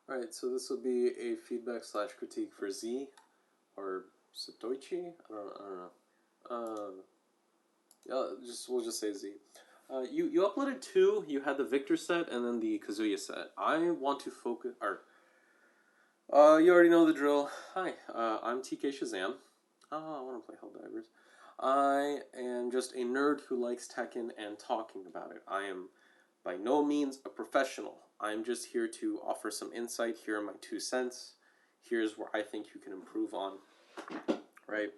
Alright, so this will be a feedback slash critique for Z, or Satoichi? I don't know. Yeah, we'll just say Z. You uploaded two. You had the Victor set and then the Kazuya set. I want to focus. You already know the drill. Hi, I'm TK Shazam. I want to play Helldivers. I am just a nerd who likes Tekken and talking about it. I am by no means a professional. I'm just here to offer some insight. Here are my 2 cents. Here's where I think you can improve on. Right?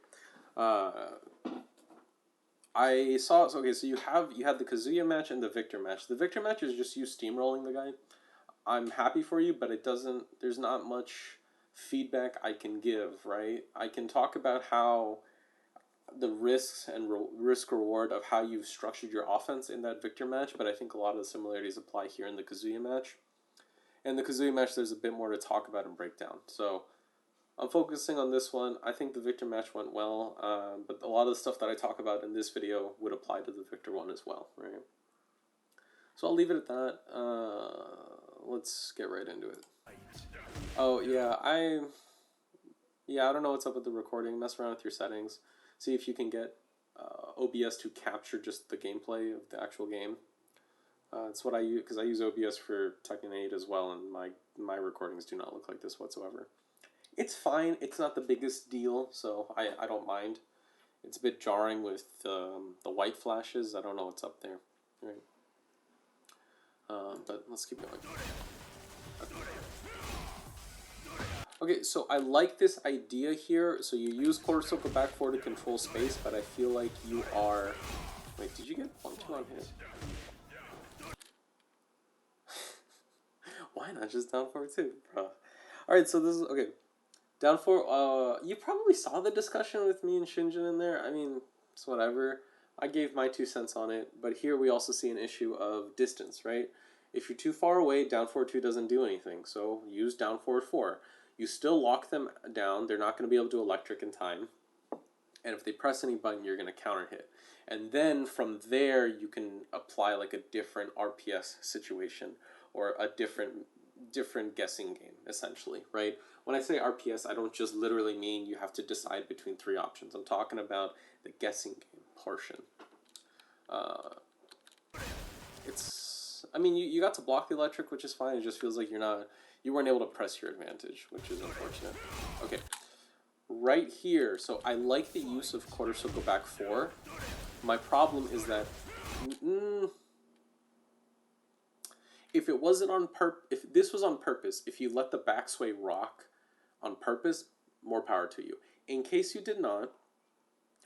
I saw. Okay, so you had the Kazuya match and the Victor match. The Victor match is just you steamrolling the guy. I'm happy for you, but it doesn't. There's not much feedback I can give. Right? I can talk about how the risks and risk reward of how you've structured your offense in that Victor match, but I think a lot of the similarities apply here in the Kazuya match. In the Kazuya match, there's a bit more to talk about and break down. So I'm focusing on this one. I think the Victor match went well, but a lot of the stuff that I talk about in this video would apply to the Victor one as well, right? So I'll leave it at that. Let's get right into it. Oh, yeah, I don't know what's up with the recording. Mess around with your settings. See if you can get OBS to capture just the gameplay of the actual game. It's what I use, because I use OBS for Tekken 8 as well, and my recordings do not look like this whatsoever. It's fine. It's not the biggest deal, so I don't mind. It's a bit jarring with the white flashes. I don't know what's up there. Right. But let's keep going. Okay, so I like this idea here. So you use quarter circle back 4 to control space, but I feel like you are... Wait, did you get 1-2 on hit? Why not just down 4-2, bro? Alright, so this is... Okay. Down 4, you probably saw the discussion with me and Shinjin in there. I mean, it's whatever. I gave my 2 cents on it, but here we also see an issue of distance, right? If you're too far away, down 4-2 doesn't do anything, so use down 4-4. You still lock them down, they're not going to be able to electric in time, and if they press any button, you're going to counter hit. And then from there, you can apply like a different RPS situation, or a different guessing game, essentially, right? When I say RPS, I don't just literally mean you have to decide between 3 options. I'm talking about the guessing game portion. I mean, you got to block the electric, which is fine. It just feels like you weren't able to press your advantage, which is unfortunate. Okay, right here, so I like the use of quarter circle back 4. My problem is that... if it wasn't on if this was on purpose, if you let the backsway rock on purpose, more power to you. In case you did not,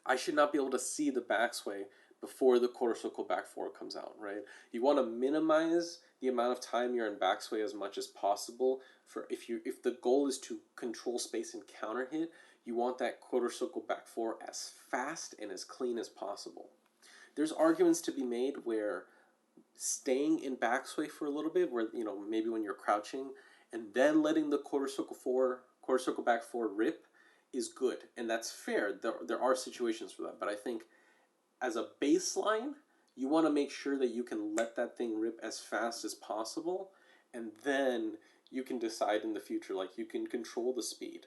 I should not be able to see the backsway before the quarter circle back 4 comes out, right? You want to minimize the amount of time you're in backsway as much as possible. For if the goal is to control space and counter hit, you want that quarter circle back 4 as fast and as clean as possible. There's arguments to be made where staying in backsway for a little bit, where maybe when you're crouching and then letting the quarter circle back 4 rip is good, and that's fair. There are situations for that, but I think as a baseline, you want to make sure that you can let that thing rip as fast as possible, and then you can decide in the future, like you can control the speed.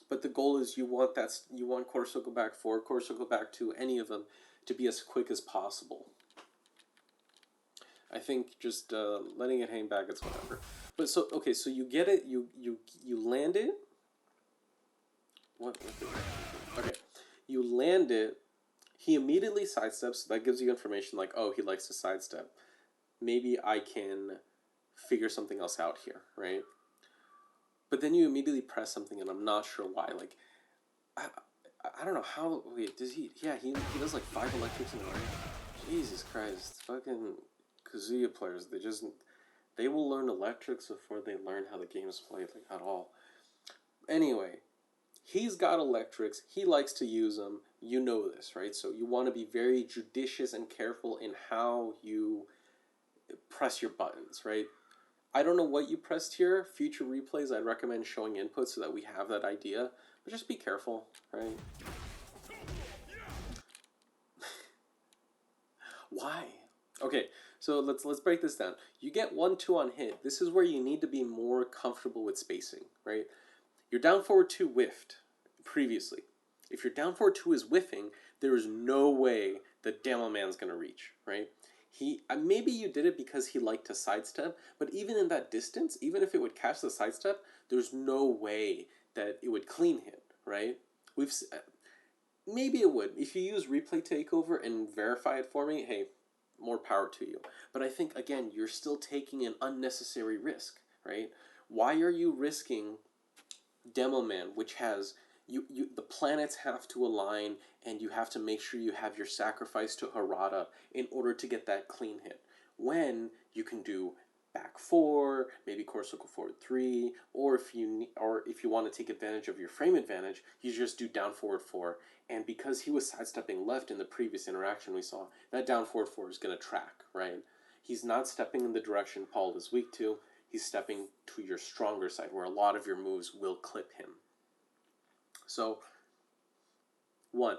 But the goal is you want quarter circle back 4, quarter circle back 2, any of them, to be as quick as possible. I think just letting it hang back, it's whatever. But so, okay, so you get it, you land it. What? Okay, you land it. He immediately sidesteps, so that gives you information like, oh, he likes to sidestep. Maybe I can figure something else out here, right? But then you immediately press something, and I'm not sure why. Like, I don't know how. Wait, does he? Yeah, he does like 5 electrics in a row. Jesus Christ, fucking Kazuya players. They will learn electrics before they learn how the game is played, like at all. Anyway, he's got electrics. He likes to use them. You know this, right? So you want to be very judicious and careful in how you press your buttons, right? I don't know what you pressed here. Future replays, I'd recommend showing input so that we have that idea. But just be careful, right? Why? Okay, So let's break this down. You get 1-2 on hit. This is where you need to be more comfortable with spacing, right? Your down forward 2 whiffed previously. If your down forward 2 is whiffing, there is no way that Demo Man's going to reach, right? He maybe you did it because he liked to sidestep, but even in that distance, even if it would catch the sidestep, there's no way that it would clean hit, right? We've maybe it would. If you use replay takeover and verify it for me, hey, more power to you. But I think again, you're still taking an unnecessary risk, right? Why are you risking Demo Man, which has the planets have to align and you have to make sure you have your sacrifice to Harada in order to get that clean hit. When you can do back 4, maybe core circle forward 3, or if you want to take advantage of your frame advantage, you just do down forward 4. And because he was sidestepping left in the previous interaction we saw, that down forward 4 is going to track, right? He's not stepping in the direction Paul is weak to. He's stepping to your stronger side where a lot of your moves will clip him. So, 1,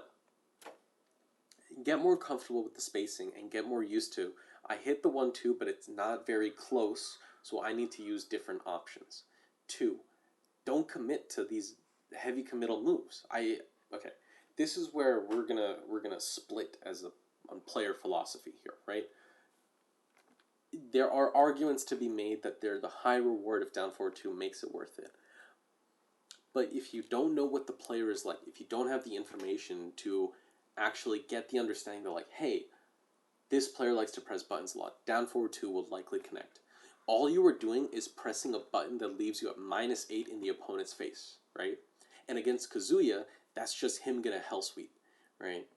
get more comfortable with the spacing and get more used to, I hit the 1-2, but it's not very close, so I need to use different options. 2, don't commit to these heavy committal moves. Okay, this is where we're gonna split as on player philosophy here, right? There are arguments to be made that the high reward of down forward 2 makes it worth it. But if you don't know what the player is like, if you don't have the information to actually get the understanding that, like, hey, this player likes to press buttons a lot, down forward 2 will likely connect. All you are doing is pressing a button that leaves you at -8 in the opponent's face, right? And against Kazuya, that's just him gonna hell sweep, right?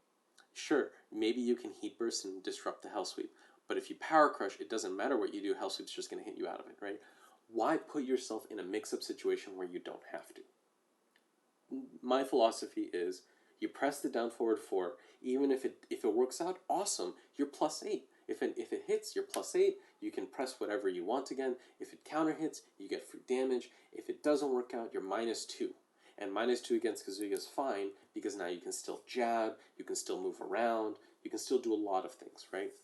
Sure, maybe you can heat burst and disrupt the hell sweep, but if you power crush, it doesn't matter what you do, hell sweep's just gonna hit you out of it, right? Why put yourself in a mix-up situation where you don't have to? My philosophy is you press the down forward 4, even if it works out, awesome, you're +8. If it hits, you're +8. You can press whatever you want again. If it counter hits, you get free damage. If it doesn't work out, you're -2. And -2 against Kazuya is fine because now you can still jab, you can still move around, you can still do a lot of things, right?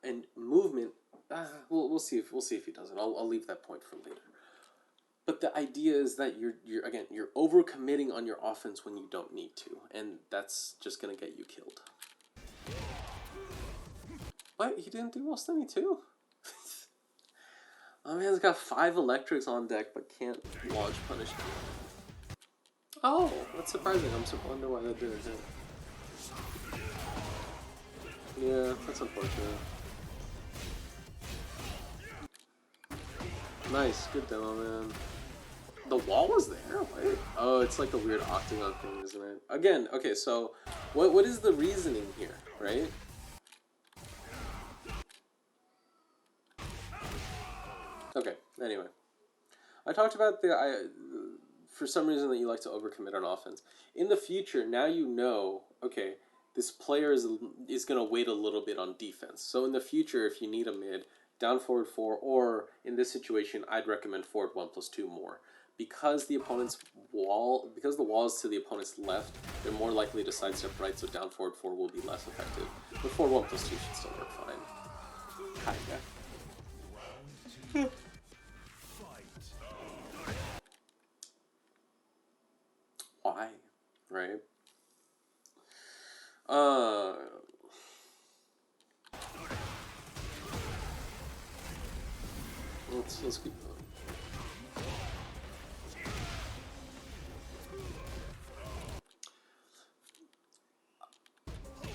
And movement, we'll see if he doesn't. I'll leave that point for later. But the idea is that you're overcommitting on your offense when you don't need to, and that's just gonna get you killed. What? He didn't do Wall-Stunning too? Oh man, he's got 5 electrics on deck, but can't launch punishment. Oh, that's surprising. I wonder why that didn't hit. Yeah, that's unfortunate. Nice, good demo, man. The wall was there? Wait. Oh, it's like a weird octagon thing, isn't it? Again, okay, so what is the reasoning here, right? Okay, anyway. I talked about for some reason that you like to overcommit on offense. In the future, now you know, okay, this player is going to wait a little bit on defense. So in the future, if you need a mid, down forward 4, or in this situation, I'd recommend forward 1+2 more. Because the wall is to the opponent's left, they're more likely to sidestep right, so down forward 4 will be less effective. But forward 1+2 should still work fine. Kinda. Why? Right? Let's keep going.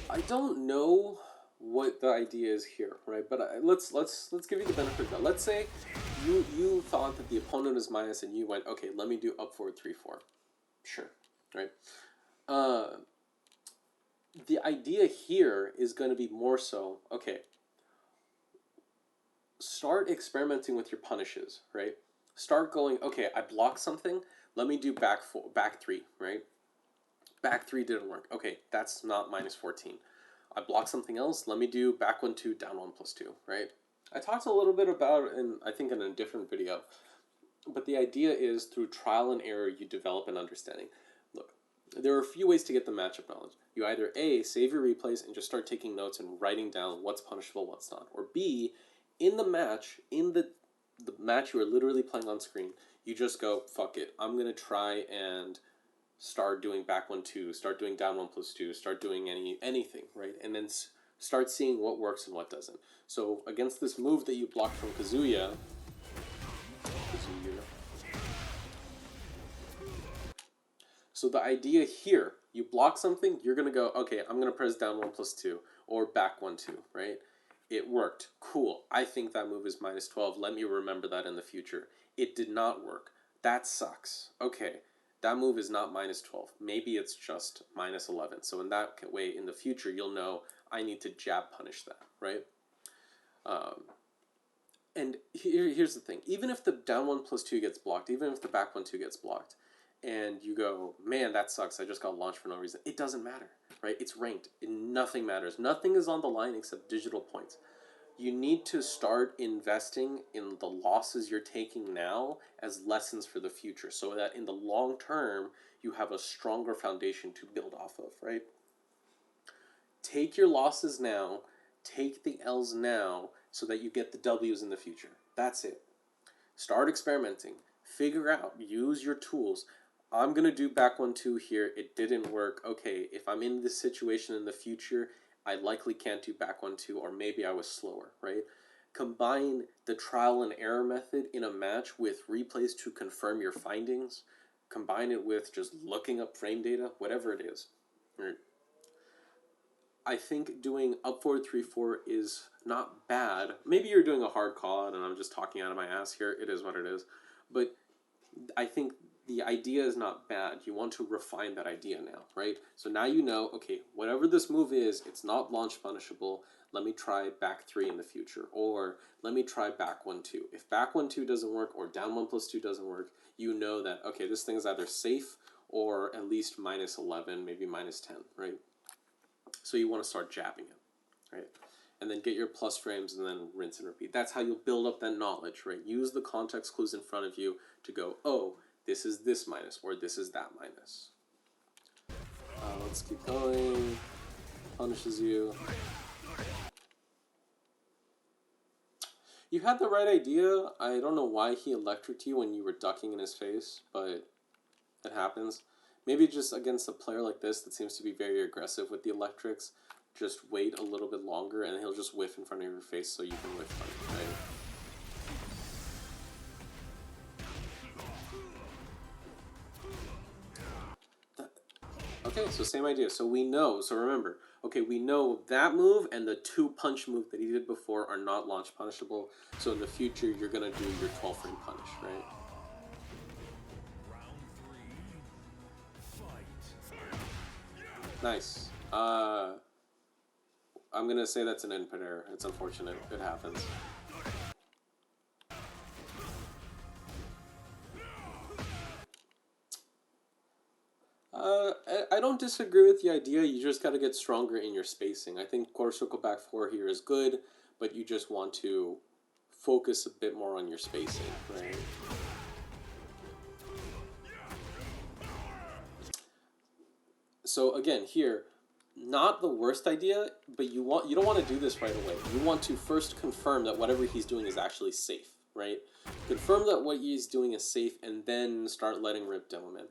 I don't know what the idea is here, right? But let's give you the benefit of that. Let's say you thought that the opponent was minus and you went, okay, let me do up forward 3-4. Sure, right? The idea here is going to be more so, okay, start experimenting with your punishes, right? Start going, okay, I blocked something, let me do back 3, right? Back 3 didn't work. Okay, that's not -14. I blocked something else, let me do back 1-2, down 1+2, right? I talked a little bit about it I think in a different video, but the idea is through trial and error you develop an understanding. Look, There are a few ways to get the matchup knowledge. You either A, save your replays and just start taking notes and writing down what's punishable, what's not. Or B, in the match, in the match you are literally playing on screen, you just go, fuck it. I'm going to try and start doing back 1-2, start doing down 1+2, start doing anything, right? And then start seeing what works and what doesn't. So against this move that you blocked from Kazuya, so the idea here, you block something, you're going to go, okay, I'm going to press down 1+2 or back 1-2, right? It worked. Cool. I think that move is -12. Let me remember that in the future. It did not work. That sucks. Okay, that move is not -12. Maybe it's just -11. So in that way, in the future, you'll know I need to jab punish that, right? And here's the thing. Even if the down 1+2 gets blocked, even if the back 1-2 gets blocked, and you go, man, that sucks, I just got launched for no reason. It doesn't matter, right? It's ranked. Nothing matters. Nothing is on the line except digital points. You need to start investing in the losses you're taking now as lessons for the future so that in the long term, you have a stronger foundation to build off of, right? Take your losses now, take the L's now so that you get the W's in the future. That's it. Start experimenting. Figure out. Use your tools. I'm going to do back 1-2 here. It didn't work. Okay, if I'm in this situation in the future, I likely can't do back 1-2, or maybe I was slower, right? Combine the trial and error method in a match with replays to confirm your findings. Combine it with just looking up frame data, whatever it is. Right? I think doing up forward 3-4 is not bad. Maybe you're doing a hard call out and I'm just talking out of my ass here. It is what it is. But I think the idea is not bad. You want to refine that idea now, right? So now you know, okay, whatever this move is, it's not launch punishable. Let me try back 3 in the future. Or let me try back 1-2. If back 1-2 doesn't work or down 1+2 doesn't work, you know that, okay, this thing is either safe or at least -11, maybe -10, right? So you want to start jabbing it, right? And then get your plus frames and then rinse and repeat. That's how you'll build up that knowledge, right? Use the context clues in front of you to go, oh, this is this minus, or this is that minus. Let's keep going. Punishes you. You had the right idea. I don't know why he electrocuted you when you were ducking in his face, but it happens. Maybe just against a player like this that seems to be very aggressive with the electrics, just wait a little bit longer and he'll just whiff in front of your face so you can whiff from it, right? Okay, so same idea. So we know, so remember, okay, we know that move and the 2-punch move that he did before are not launch punishable. So in the future, you're going to do your 12-frame punish, right? Nice. I'm going to say that's an input error. It's unfortunate. It happens. I don't disagree with the idea. You just got to get stronger in your spacing. I think quarter circle back 4 here is good, but you just want to focus a bit more on your spacing, right? So again, here, not the worst idea, but you don't want to do this right away. You want to first confirm that whatever he's doing is actually safe, right? Confirm that what he's doing is safe, and then start letting rip Devilman.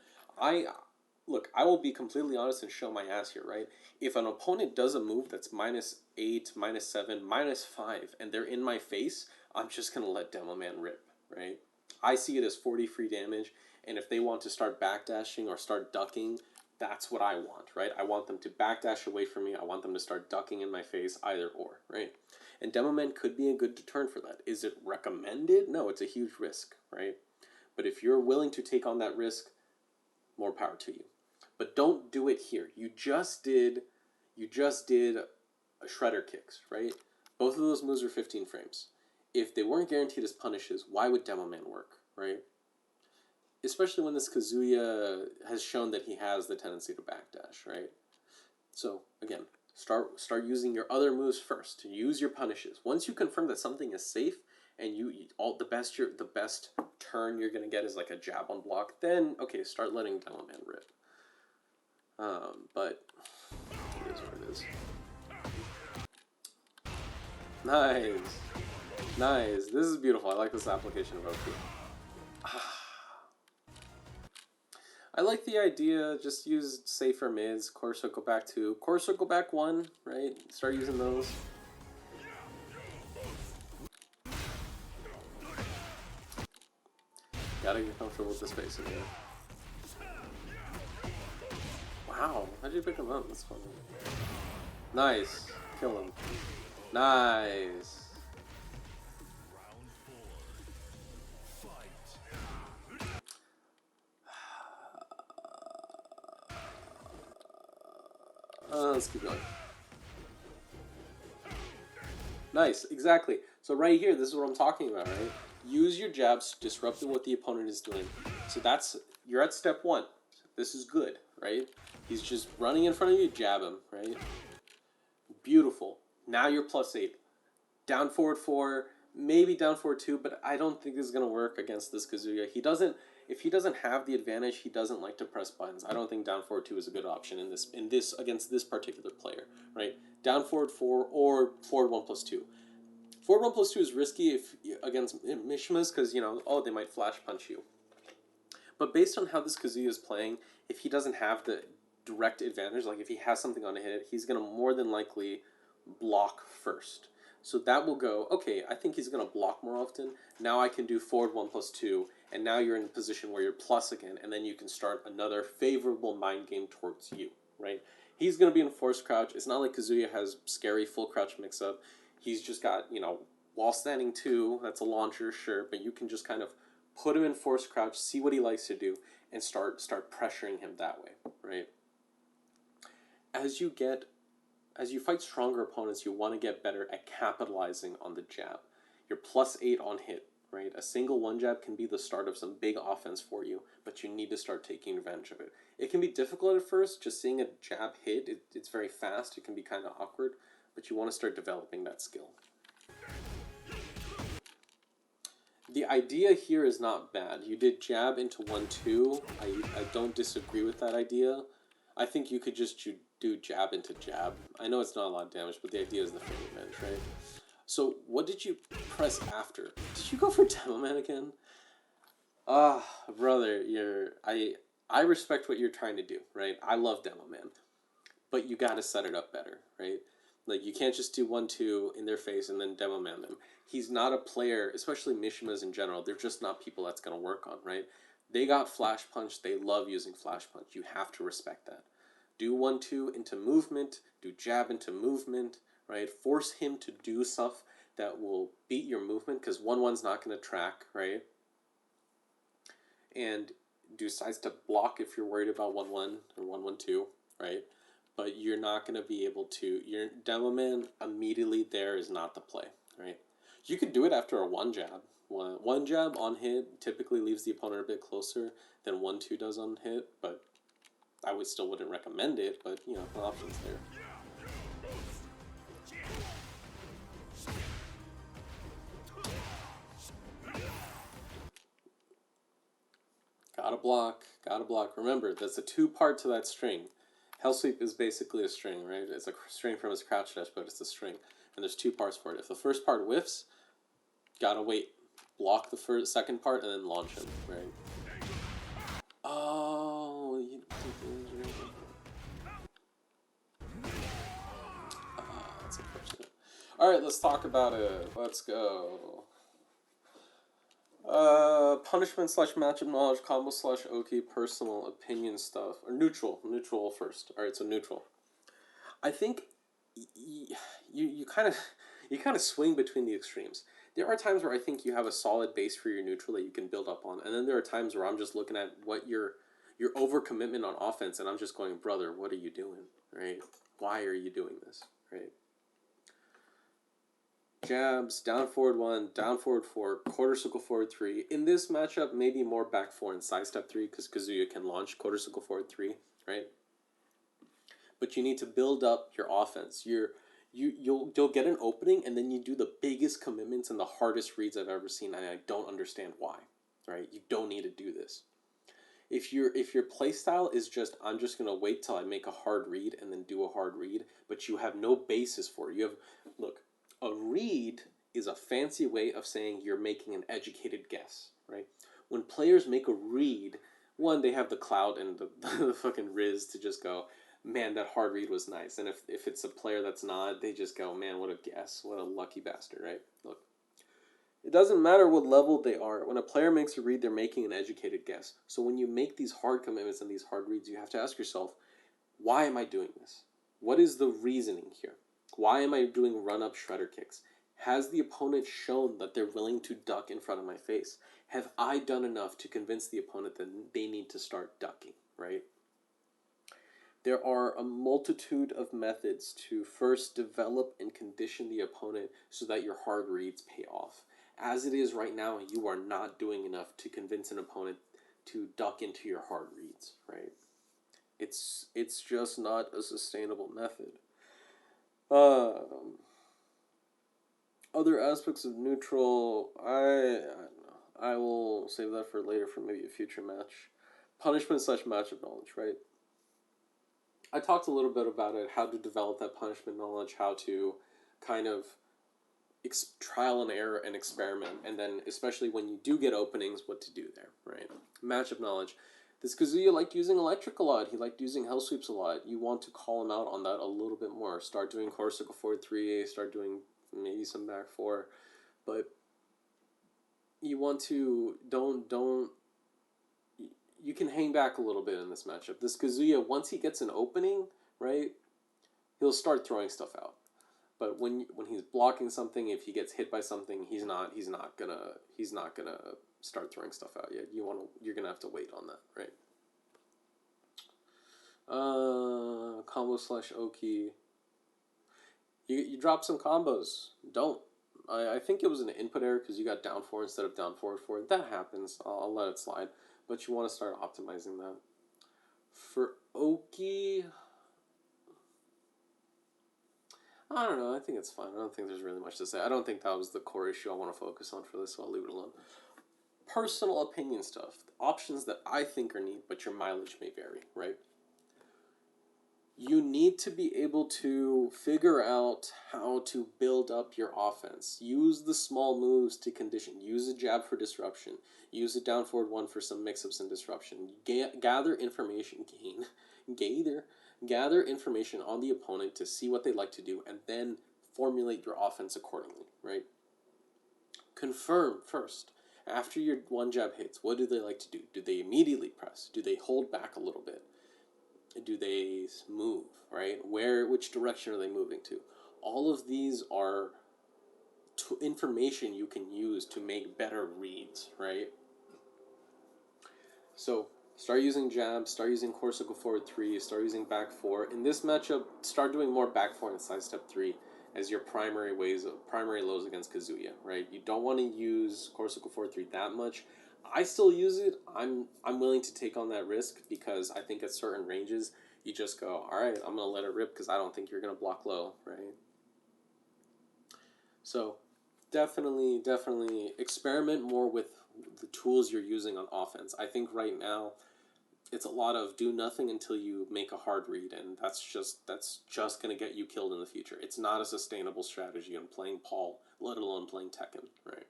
Look, I will be completely honest and show my ass here, right? If an opponent does a move that's -8, -7, -5, and they're in my face, I'm just going to let Devilman rip, right? I see it as 40 free damage, and if they want to start backdashing or start ducking, that's what I want, right? I want them to backdash away from me. I want them to start ducking in my face, either or, right? And Demoman could be a good deterrent for that. Is it recommended? No, it's a huge risk, right? But if you're willing to take on that risk, more power to you. But don't do it here. You just did a shredder kicks, right? Both of those moves are 15 frames. If they weren't guaranteed as punishes, why would Demoman work, right? Especially when this Kazuya has shown that he has the tendency to backdash, right? So again, start using your other moves first. To use your punishes. Once you confirm that something is safe and the best turn you're gonna get is like a jab on block, then okay, start letting Devilman rip. But it is what it is. Nice. Nice. This is beautiful. I like this application of OP. I like the idea, just use safer mids, core circle back 2, core circle back 1, right? Start using those. Gotta get comfortable with the spacing here. Wow, how'd you pick him up? That's funny. Nice. Kill him. Nice. Let's keep going. Nice, exactly. So right here, this is what I'm talking about, right? Use your jabs to disrupt what the opponent is doing. So you're at step 1. This is good, right? He's just running in front of you, jab him, right? Beautiful. Now you're +8. Down forward 4, maybe down forward 2, but I don't think this is going to work against this Kazuya. If he doesn't have the advantage, he doesn't like to press buttons. I don't think down forward 2 is a good option in this against this particular player, right? Down forward 4 or forward 1+2. Forward 1+2 is risky if against Mishimas because, they might flash punch you. But based on how this Kazuya is playing, if he doesn't have the direct advantage, like if he has something on a hit, he's going to more than likely block first. So that will go, okay, I think he's going to block more often. Now I can do forward 1+2, and now you're in a position where you're plus again, and then you can start another favorable mind game towards you, right? He's going to be in forced crouch. It's not like Kazuya has scary full crouch mix-up. He's just got, wall standing 2, that's a launcher, sure, but you can just kind of put him in forced crouch, see what he likes to do, and start pressuring him that way, right? As you fight stronger opponents, you want to get better at capitalizing on the jab. You're +8 on hit, right? A single one jab can be the start of some big offense for you, but you need to start taking advantage of it. It can be difficult at first, just seeing a jab hit. It's very fast. It can be kind of awkward, but you want to start developing that skill. The idea here is not bad. You did jab into 1-2. I don't disagree with that idea. I think you could just do jab into jab. I know it's not a lot of damage, but the idea is the frame advantage, right? So what did you press after? Did you go for Demo Man again? Brother, I respect what you're trying to do, right? I love Demo Man, but you got to set it up better, right? Like, you can't just do 1-2 in their face and then Demo Man them. He's not a player, especially Mishimas in general. They're just not people that's going to work on, right? They got Flash Punch. They love using Flash Punch. You have to respect that. Do 1-2 into movement. Do jab into movement, right? Force him to do stuff that will beat your movement because 1-1's not going to track, right? And do sidestep block if you're worried about 1-1 or 1-1-2, right? But you're not going to be able to... Your Demo Man immediately there is not the play, right? You could do it after a 1 jab. One jab on hit typically leaves the opponent a bit closer than 1-2 does on hit, but I still wouldn't recommend it, but, the option's there. Gotta block. Remember, that's a 2-part to that string. Hell Sweep is basically a string, right? It's a string from his crouch dash, but it's a string. And there's 2 parts for it. If the first part whiffs, gotta wait. Block the second part and then launch him, right? Oh, that's unfortunate. Alright, let's talk about it. Let's go. Punishment / matchup knowledge, combo / OK, personal opinion stuff. Or neutral. Neutral first. Alright, so neutral. I think you kind of swing between the extremes. There are times where I think you have a solid base for your neutral that you can build up on, and then there are times where I'm just looking at what your overcommitment on offense, and I'm just going, brother, what are you doing, right? Why are you doing this, right? Jabs, down forward 1, down forward 4, quarter circle forward 3. In this matchup, maybe more back 4 and side step 3 because Kazuya can launch quarter circle forward 3, right? But you need to build up your offense. You'll get an opening, and then you do the biggest commitments and the hardest reads I've ever seen, and I don't understand why, right? You don't need to do this. if your play style is just I'm just gonna wait till I make a hard read and then do a hard read, but you have no basis for it. You have look, a read is a fancy way of saying you're making an educated guess, right? When players make a read, one, they have the clout and the fucking riz to just go, man, that hard read was nice. And if it's a player that's not, they just go, man, what a guess, what a lucky bastard, right? Look, it doesn't matter what level they are. When a player makes a read, they're making an educated guess. So when you make these hard commitments and these hard reads, you have to ask yourself, why am I doing this? What is the reasoning here? Why am I doing run-up shredder kicks? Has the opponent shown that they're willing to duck in front of my face? Have I done enough to convince the opponent that they need to start ducking, right? There are a multitude of methods to first develop and condition the opponent so that your hard reads pay off. As it is right now, you are not doing enough to convince an opponent to duck into your hard reads, right? It's just not a sustainable method. Other aspects of neutral, I don't know. I will save that for later for maybe a future match. Punishment / matchup knowledge, right? I talked a little bit about it, how to develop that punishment knowledge, how to kind of trial and error and experiment, and then especially when you do get openings, what to do there, right? Matchup knowledge. This Kazuya liked using electric a lot. He liked using hell sweeps a lot. You want to call him out on that a little bit more. Start doing Corsica 4-3, start doing maybe some back 4, but you want to don't you can hang back a little bit in this matchup. This Kazuya, once he gets an opening, right, he'll start throwing stuff out. But when he's blocking something, if he gets hit by something, he's not gonna start throwing stuff out yet. You're gonna have to wait on that, right? Combo / Oki. You drop some combos. Don't. I think it was an input error because you got down 4 instead of down forward 4. That happens. I'll let it slide. But you want to start optimizing that. For Oki, I don't know. I think it's fine. I don't think there's really much to say. I don't think that was the core issue I want to focus on for this, so I'll leave it alone. Personal opinion stuff. Options that I think are neat, but your mileage may vary, right? You need to be able to figure out how to build up your offense. Use the small moves to condition. Use a jab for disruption. Use a down forward 1 for some mix-ups and disruption. Gather information. Gather information on the opponent to see what they like to do, and then formulate your offense accordingly, right? Confirm first. After your one jab hits, what do they like to do? Do they immediately press? Do they hold back a little bit? Do they move, right? Which direction are they moving to? All of these are information you can use to make better reads, right? So start using jabs, start using Corsica forward 3, start using back 4. In this matchup, start doing more back 4 and side step 3 as your primary lows against Kazuya, right? You don't want to use Corsica forward 3 that much. I still use it. I'm willing to take on that risk because I think at certain ranges you just go, all right, I'm gonna let it rip because I don't think you're gonna block low, right? So definitely experiment more with the tools you're using on offense. I think right now it's a lot of do nothing until you make a hard read, and that's just gonna get you killed in the future. It's not a sustainable strategy in playing Paul, let alone playing Tekken, right?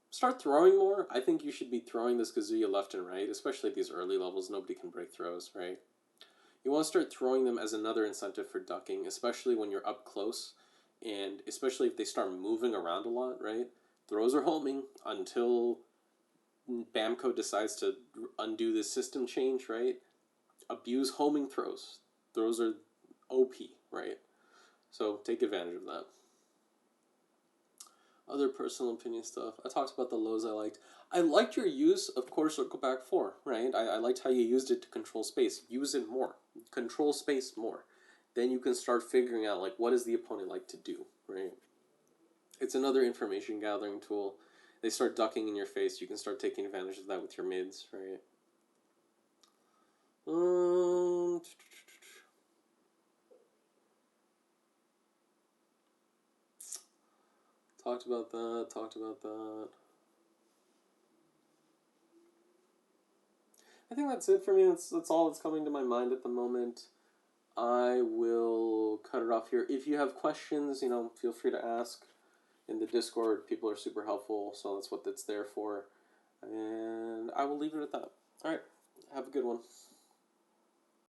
Start throwing more. I think you should be throwing this Kazuya left and right, especially at these early levels. Nobody can break throws, right? You want to start throwing them as another incentive for ducking, especially when you're up close, and especially if they start moving around a lot, right? Throws are homing until Bamco decides to undo this system change, right? Abuse homing throws. Throws are OP, right? So take advantage of that. Other personal opinion stuff. I talked about the lows I liked. I liked your use of quarter circle back 4, right? I liked how you used it to control space. Use it more. Control space more. Then you can start figuring out, like, what does the opponent like to do, right? It's another information gathering tool. They start ducking in your face. You can start taking advantage of that with your mids, right? Talked about that. I think that's it for me. That's all that's coming to my mind at the moment. I will cut it off here. If you have questions, feel free to ask in the Discord. People are super helpful, so that's what it's there for. And I will leave it at that. All right. Have a good one.